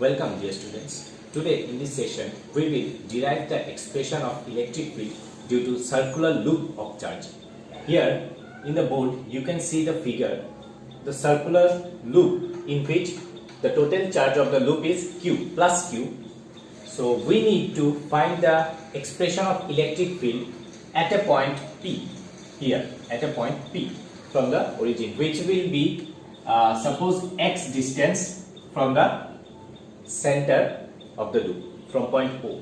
Welcome dear students. Today in this session we will derive the expression of electric field due to circular loop of charge. Here in the board you can see the figure, the circular loop in which the total charge of the loop is Q plus Q. So we need to find the expression of electric field at a point P, here at a point P from the origin, which will be suppose x distance from the center of the loop from point O.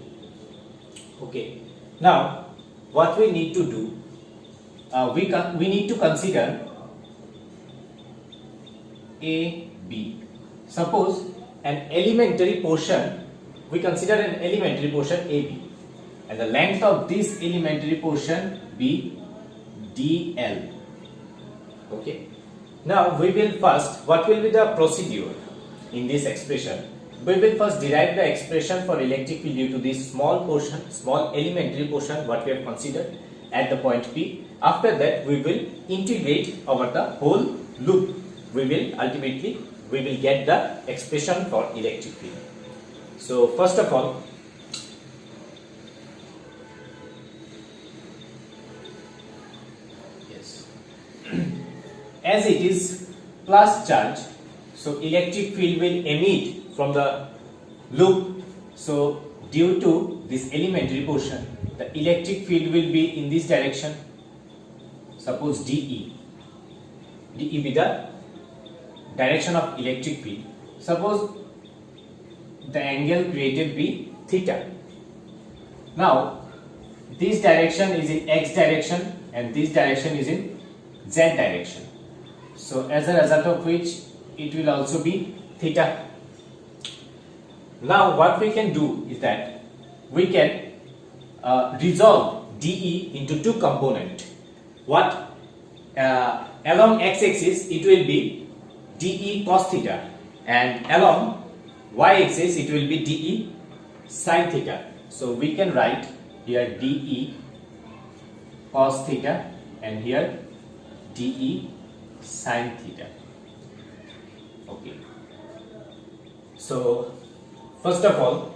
Okay. Now what we need to do, we need to consider A, B. Suppose an elementary portion, we consider an elementary portion AB, and the length of this elementary portion be DL. Okay. Now we will first, what will be the procedure in this expression? We will first derive the expression for electric field due to this small portion, small elementary portion what we have considered at the point P. After that we will integrate over the whole loop. We will ultimately get the expression for electric field. So first of all, yes, as it is plus charge, so electric field will emit from the loop. So due to this elementary portion, the electric field will be in this direction. Suppose DE be the direction of electric field. Suppose the angle created be theta. Now this direction is in x direction and this direction is in z direction. So as a result of which it will also be theta. Now what we can do is that we can resolve DE into two components. What along x-axis it will be DE cos theta, and along y-axis it will be DE sin theta. So we can write here DE cos theta and here DE sin theta. Okay. So first of all,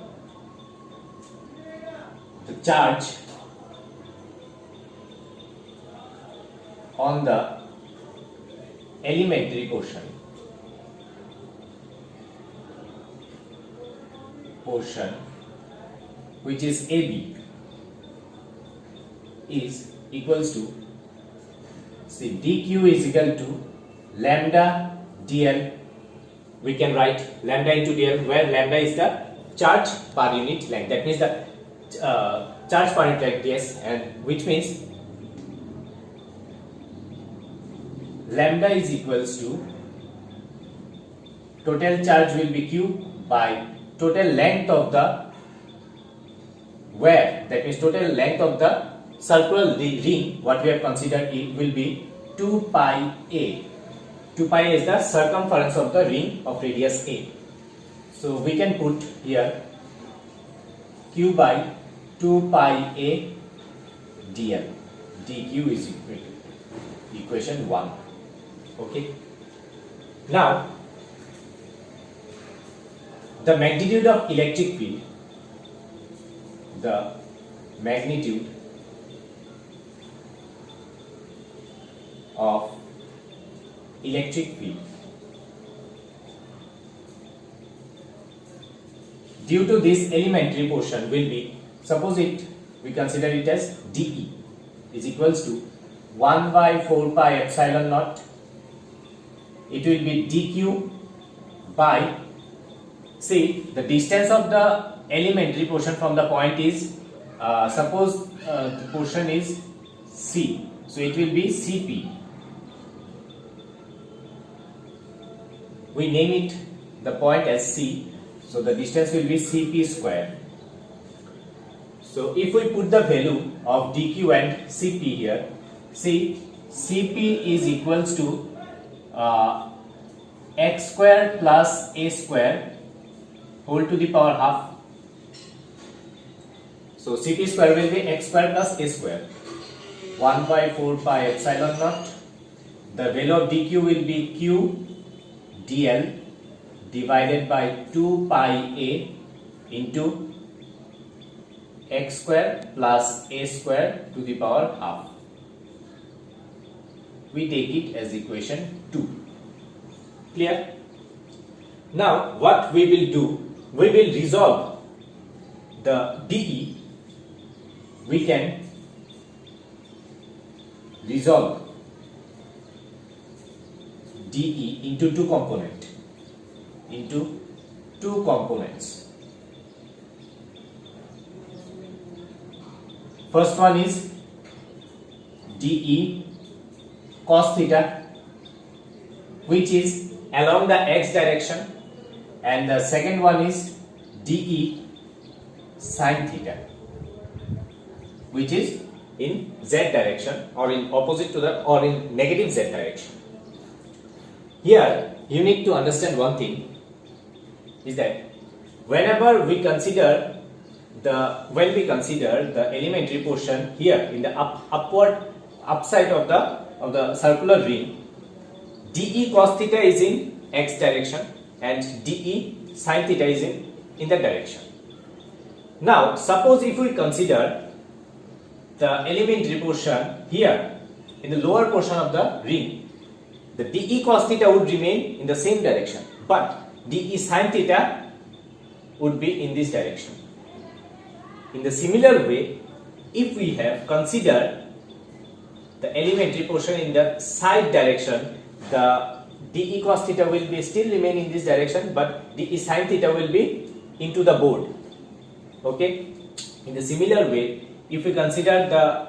the charge on the elementary portion which is AB is equals to, see, dq is equal to lambda dl. We can write lambda into dl, where lambda is the charge per unit length, that means the charge per unit length, yes, and which means lambda is equals to total charge will be Q by total length of the wire, that means total length of the circular ring what we have considered, it will be 2 pi A. 2 pi is the circumference of the ring of radius A. So we can put here Q by 2 pi A dl. dq is equal to equation 1. Okay. Now the magnitude of electric field, the magnitude of electric field due to this elementary portion will be, suppose it, we consider it as DE is equals to 1 by 4 pi epsilon naught. It will be dq by, see, the distance of the elementary portion from the point is, suppose the portion is C, so it will be CP. We name it the point as C, so the distance will be CP square. So if we put the value of dq and CP here, see, CP is equals to x square plus a square whole to the power half. So CP square will be x square plus a square, 1 by 4 pi epsilon naught. The value of dq will be Q dl divided by 2 pi a into x square plus a square to the power half. We take it as equation 2. Clear? Now what we will do, we will resolve the dE. We can resolve dE into two components. First one is dE cos theta, which is along the x direction, and the second one is dE sin theta, which is in z direction or in opposite to the or in negative z direction. Here you need to understand one thing, is that whenever we consider the elementary portion here in the upside of the circular ring, dE cos theta is in x direction and dE sin theta is in that direction. Now suppose if we consider the elementary portion here in the lower portion of the ring, the dE cos theta would remain in the same direction, but dE sin theta would be in this direction. In the similar way, if we have considered the elementary portion in the side direction, the dE cos theta will be still remain in this direction, but dE sin theta will be into the board. Okay. In the similar way, if we consider the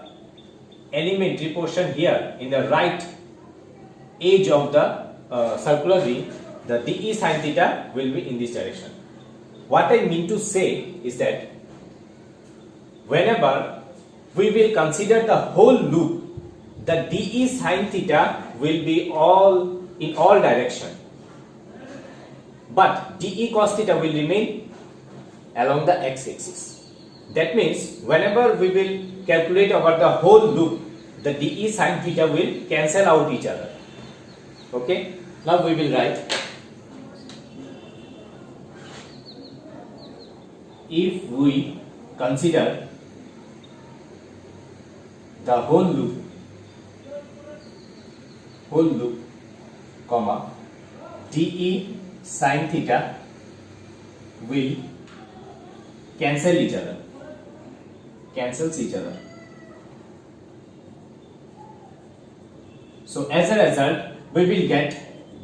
elementary portion here in the right edge of the circular ring, the dE sin theta will be in this direction. What I mean to say is that whenever we will consider the whole loop, the dE sin theta will be in all direction, but dE cos theta will remain along the x-axis. That means whenever we will calculate over the whole loop, the dE sin theta will cancel out each other. Okay, now we will write, if we consider the whole loop, comma, dE sin theta will cancels each other. So as a result, we will get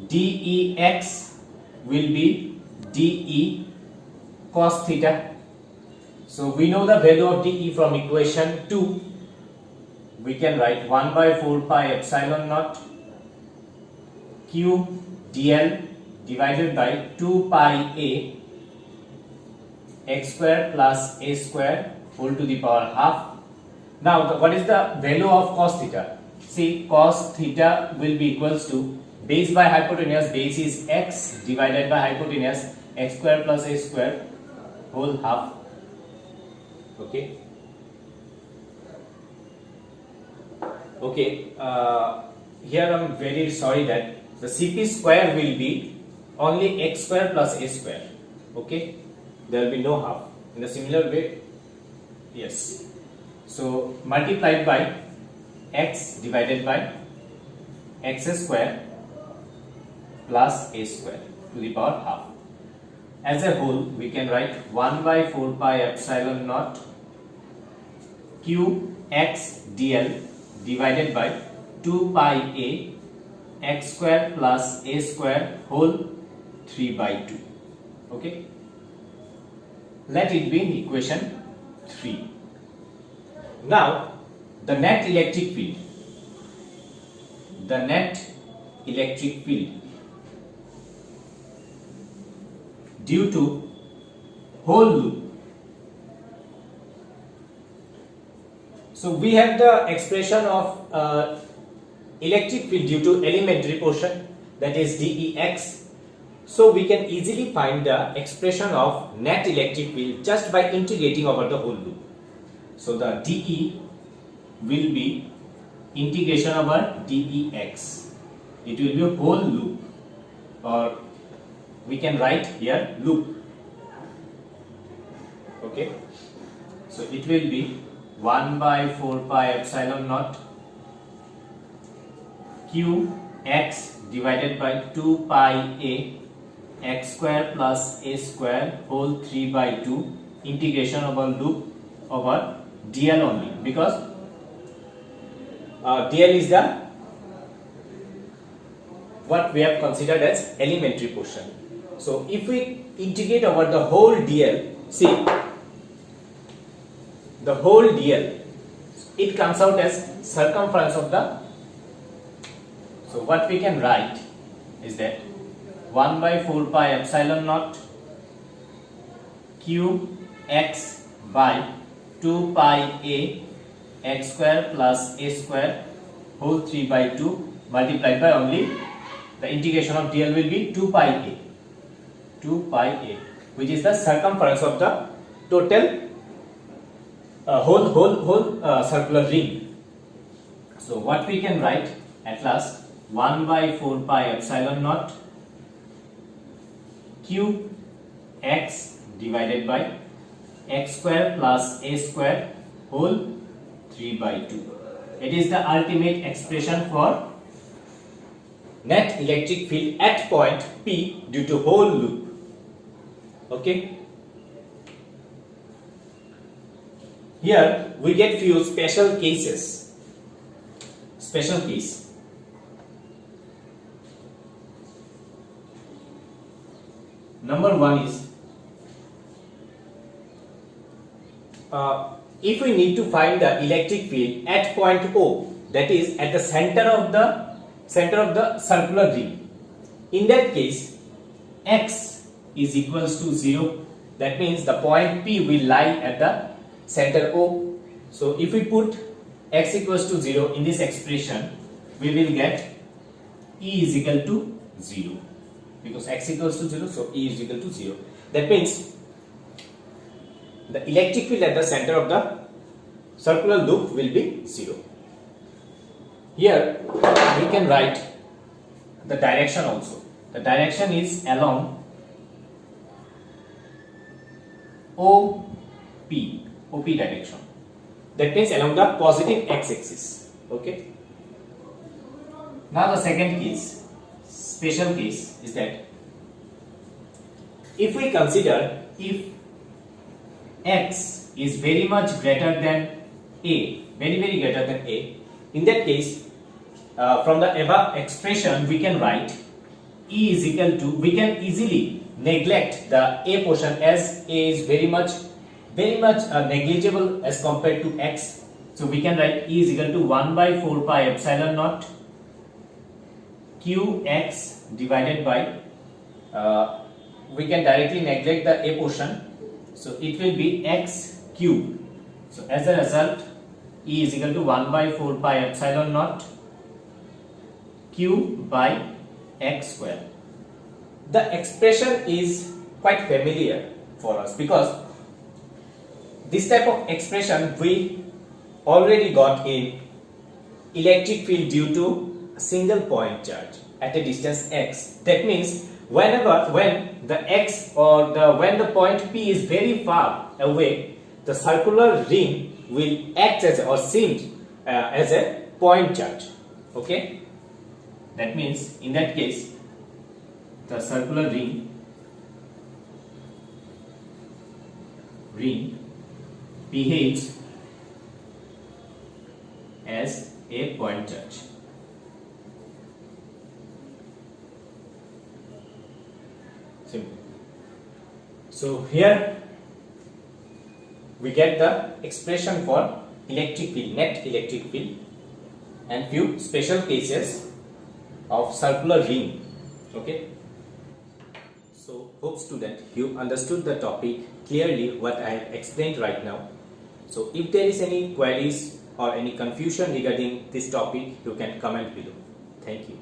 dEx will be dE cos theta. So we know the value of dE from equation 2. We can write 1 by 4 pi epsilon naught q dl divided by 2 pi a x square plus a square whole to the power half. Now what is the value of cos theta? See, cos theta will be equals to base by hypotenuse, base is x divided by hypotenuse x square plus a square whole half. Okay. Here I am very sorry that the CP square will be only x square plus a square. Okay, there will be no half. In the similar way, yes. So multiplied by x divided by x square plus a square to the power half. As a whole, we can write 1 by 4 pi epsilon naught q x dl divided by 2 pi a x square plus a square whole 3 by 2. Okay. Let it be in equation 3. Now the net electric field. Due to whole loop. So we have the expression of electric field due to elementary portion, that is dEx. So we can easily find the expression of net electric field just by integrating over the whole loop. So the dE will be integration over dEx. It will be a whole loop or we can write here loop. Okay, so it will be 1 by 4 pi epsilon naught q x divided by 2 pi a x square plus a square whole 3 by 2 integration over loop over dl only, because dl is the what we have considered as elementary portion. So if we integrate over the whole dl, see the whole dl, it comes out as circumference of the, so what we can write is that 1 by 4 pi epsilon naught q x by 2 pi a x square plus a square whole 3 by 2 multiplied by only the integration of dl will be 2 pi a, which is the circumference of the total whole circular ring. So what we can write at last, 1 by 4 pi epsilon naught q x divided by x square plus a square whole 3 by 2. It is the ultimate expression for net electric field at point P due to whole loop. Okay. Here we get few special cases. Special case. Number 1 is if we need to find the electric field at point O, that is at the center of the circular ring. In that case, x is equals to 0. That means the point P will lie at the center O. So if we put x equals to 0 in this expression, we will get E is equal to 0, because x equals to 0, so E is equal to 0. That means the electric field at the center of the circular loop will be 0. Here we can write the direction also. The direction is along OP direction. That means along the positive x-axis. Okay. Now the second case, special case, is that if we consider if x is very much greater than a, very greater than a, in that case from the above expression we can write E is equal to, we can easily neglect the a portion as a is very much negligible as compared to x. So we can write E is equal to 1 by 4 pi epsilon naught q x divided by we can directly neglect the a portion, so it will be x cube. So as a result, E is equal to 1 by 4 pi epsilon naught q by x square. The expression is quite familiar for us because this type of expression we already got in electric field due to a single point charge at a distance x. That means when the point P is very far away, the circular ring will act as or seem as a point charge. Okay, that means in that case the circular ring behaves as a point charge. Simple. So here we get the expression for electric field, net electric field, and few special cases of circular ring. Okay. So hope student you understood the topic clearly what I have explained right now. So if there is any queries or any confusion regarding this topic, you can comment below. Thank you.